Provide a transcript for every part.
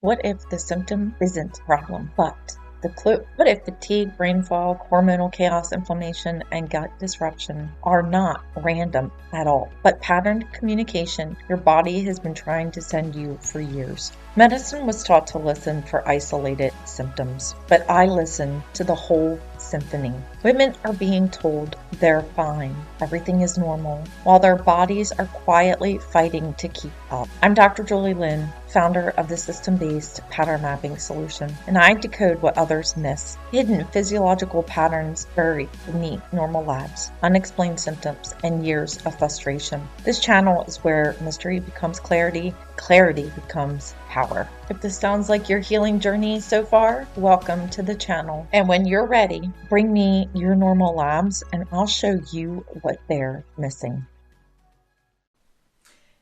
What if the symptom isn't a problem, but the clue? What if fatigue, brain fog, hormonal chaos, inflammation, and gut disruption are not random at all, but patterned communication your body has been trying to send you for years? Medicine was taught to listen for isolated symptoms, but I listen to the whole symphony. Women are being told they're fine, everything is normal, while their bodies are quietly fighting to keep up. I'm Dr. Julie Lynn, founder of the system-based pattern mapping solution, and I decode what others miss. Hidden physiological patterns buried beneath normal labs, unexplained symptoms, and years of frustration. This channel is where mystery becomes clarity, clarity becomes power. If this sounds like your healing journey so far, welcome to the channel. And when you're ready, bring me your normal labs and I'll show you what they're missing.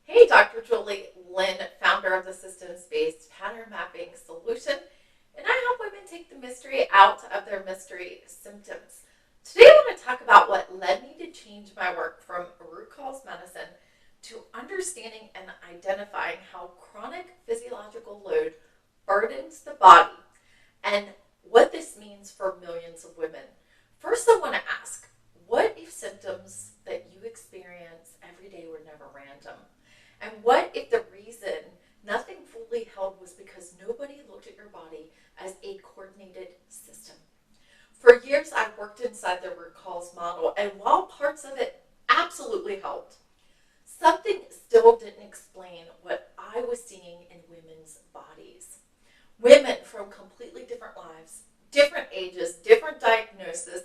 Hey, Dr. Julie Lynn, founder of the systems-based pattern mapping solution, and I help women take the mystery out of their mystery symptoms. Today I want to talk about what led me to change my work from root cause medicine to understanding and identifying how chronic physiological load burdens the body and what this means for millions of women. First, I want to ask, what if symptoms that you experience every day were never random? And what if the reason nothing fully held was because nobody looked at your body as a coordinated system? For years, I worked inside the root cause model, and while parts of it absolutely helped, something still didn't explain what I was seeing in women's bodies. Women from completely different lives, different ages, different diagnoses,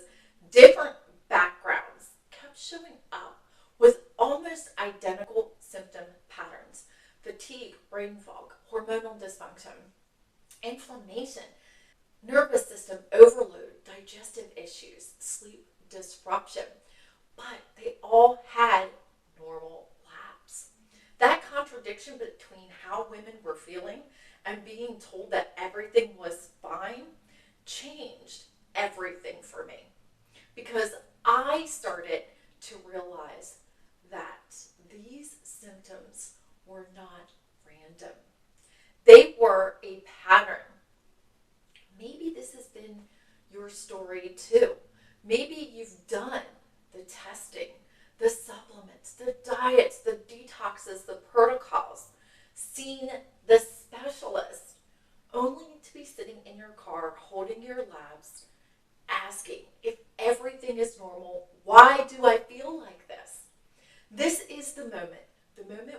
different backgrounds kept showing up with almost identical symptom patterns: fatigue, brain fog, hormonal dysfunction, inflammation, nervous system overload, digestive issues, sleep disruption. But they all had normal labs. That contradiction between how women were feeling and being told that everything was fine changed everything for me, because I started to realize that these symptoms were not random. They were a pattern. Maybe this has been your story too. Maybe you've done the testing, the supplements, the diets, the detoxes, the protocols, seen the specialist, only to be sitting in your car holding your labs, asking if everything is normal. Why do I feel like this? This is the moment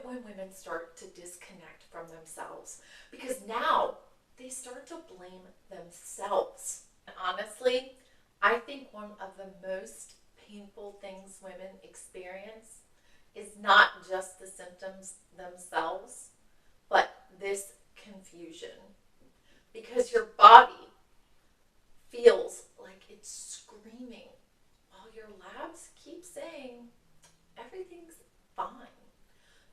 when women start to disconnect from themselves, because now they start to blame themselves. And honestly, I think one of the most painful things women experience is not just the symptoms themselves, but this confusion. Because your body feels like it's screaming while your labs keep saying everything's fine.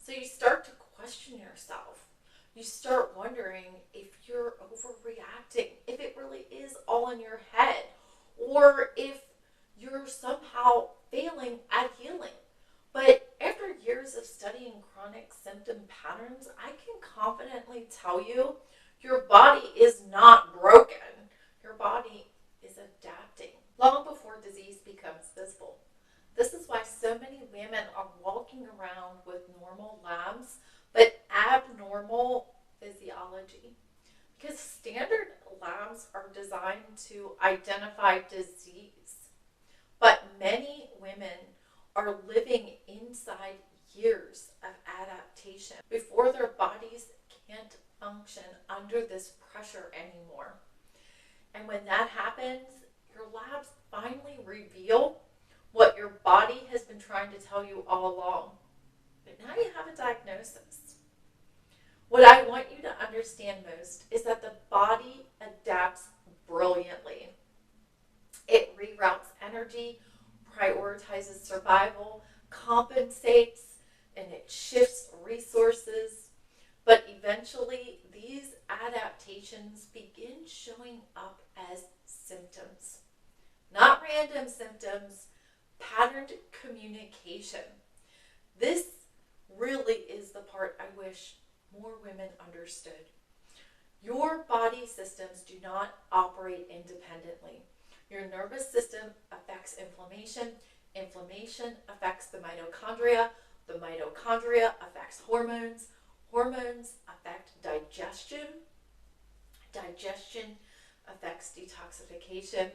So you start to question yourself. You start wondering if you're overreacting, if it really is all in your head, or if you're somehow failing at healing. But after years of studying chronic symptom patterns, I can confidently tell you your body is not broken. Your body is adapting long before disease becomes visible. This is why so many women are walking around with normal labs, but abnormal physiology. Because standard labs are designed to identify disease, but many women are living inside years of adaptation before their bodies can't function under this pressure anymore. And when that happens, your labs finally reveal what your body has been trying to tell you all along. But now you have a diagnosis. What I want you to understand most is that the body adapts brilliantly. It reroutes energy, prioritizes survival, compensates, and it shifts resources. But eventually, these adaptations begin showing up as symptoms. Not random symptoms, patterned communication. This really is the part I wish more women understood. Your systems do not operate independently. Your nervous system affects inflammation. Inflammation affects the mitochondria. The mitochondria affects hormones. Hormones affect digestion. Digestion affects detoxification.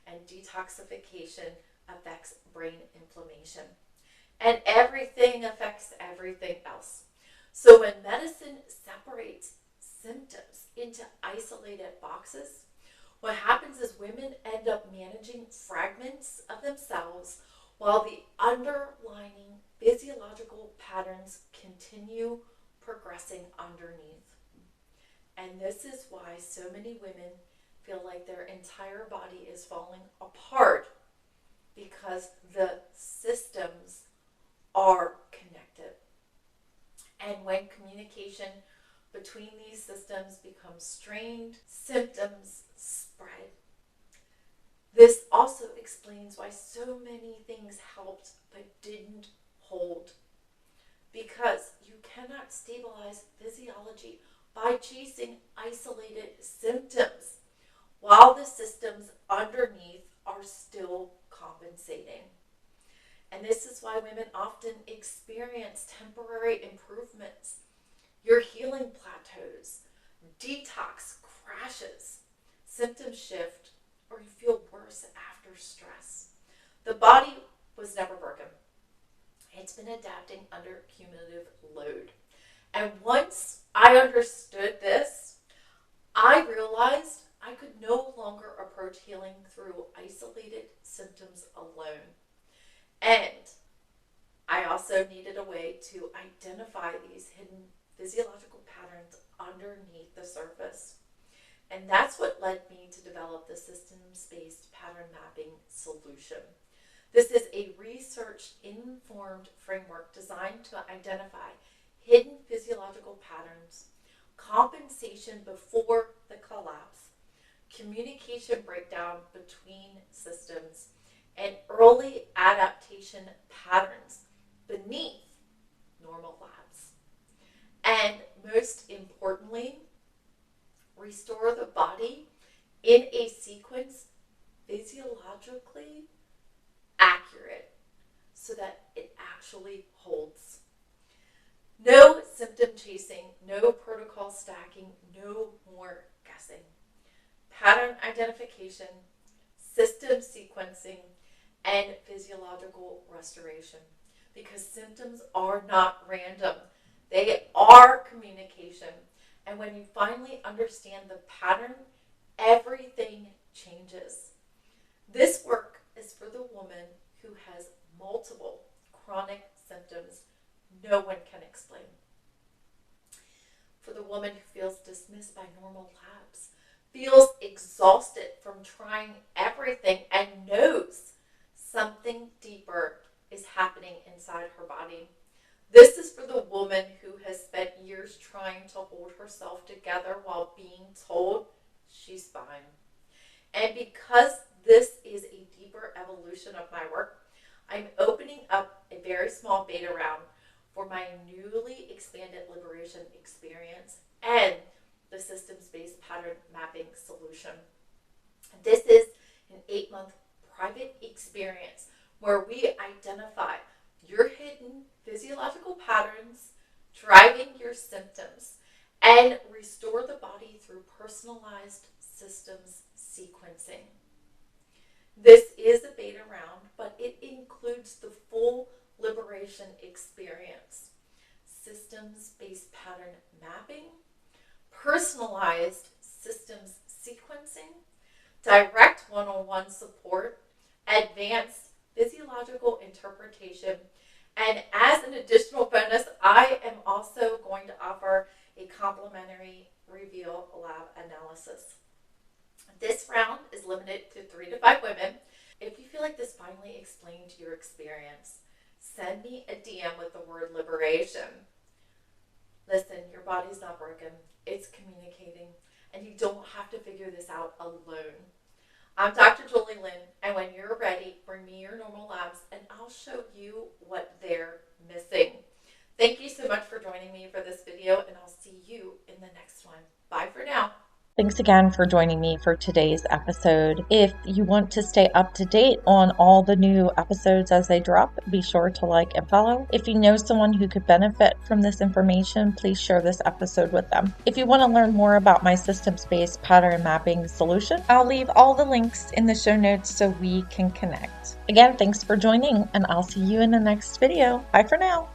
And detoxification affects brain inflammation. And everything affects everything else. So when medicine separates symptoms into isolated boxes, what happens is women end up managing fragments of themselves while the underlying physiological patterns continue progressing underneath. And this is why so many women feel like their entire body is falling apart, because the systems are connected. And when communication between these systems becomes strained, symptoms spread. This also explains why so many things helped but didn't hold. Because you cannot stabilize physiology by chasing isolated symptoms while the systems underneath are still compensating. And this is why women often experience temporary improvements. Your healing plateaus, detox crashes, symptoms shift, or you feel worse after stress. The body was never broken. It's been adapting under cumulative load. And once I understood this, I realized I could no longer approach healing through isolated symptoms alone. And I also needed a way to identify these hidden physiological patterns underneath the surface. And that's what led me to develop the systems-based pattern mapping solution. This is a research-informed framework designed to identify hidden physiological patterns, compensation before the collapse, communication breakdown between systems, and early adaptation patterns beneath normal labs. And most importantly, restore the body in a sequence physiologically accurate so that it actually holds. No symptom chasing, no protocol stacking, no more guessing. Pattern identification, system sequencing, and physiological restoration. Because symptoms are not random. They are communication. And when you finally understand the pattern, everything changes. This work is for the woman who has multiple chronic symptoms no one can explain. For the woman who feels dismissed by normal labs, feels exhausted from trying everything, and knows something deeper is happening inside her body. This is for the woman who has spent years trying to hold herself together while being told she's fine. And because this is a deeper evolution of my work, I'm opening up a very small beta round for my newly expanded liberation experience and the systems-based pattern mapping solution. This is an 8-month private experience where we identify your hidden physiological patterns driving your symptoms and restore the body through personalized systems sequencing. This is a beta round, but it includes the full liberation experience, systems-based pattern mapping, personalized systems sequencing, direct one-on-one support, advanced physiological interpretation, and as an additional bonus, I am also going to offer a complimentary reveal lab analysis. This round is limited to 3 to 5 women. If you feel like this finally explained your experience, send me a DM with the word liberation. Listen, your body's not broken. It's communicating, and you don't have to figure this out alone. I'm Dr. Julie Lynn, and when you're ready, bring me your normal labs, and I'll show you what they're missing. Thank you so much for joining me for this video, and I'll see you in the next one. Bye for now. Thanks again for joining me for today's episode. If you want to stay up to date on all the new episodes as they drop, be sure to like and follow. If you know someone who could benefit from this information, please share this episode with them. If you want to learn more about my systems-based pattern mapping solution, I'll leave all the links in the show notes so we can connect. Again, thanks for joining, and I'll see you in the next video. Bye for now.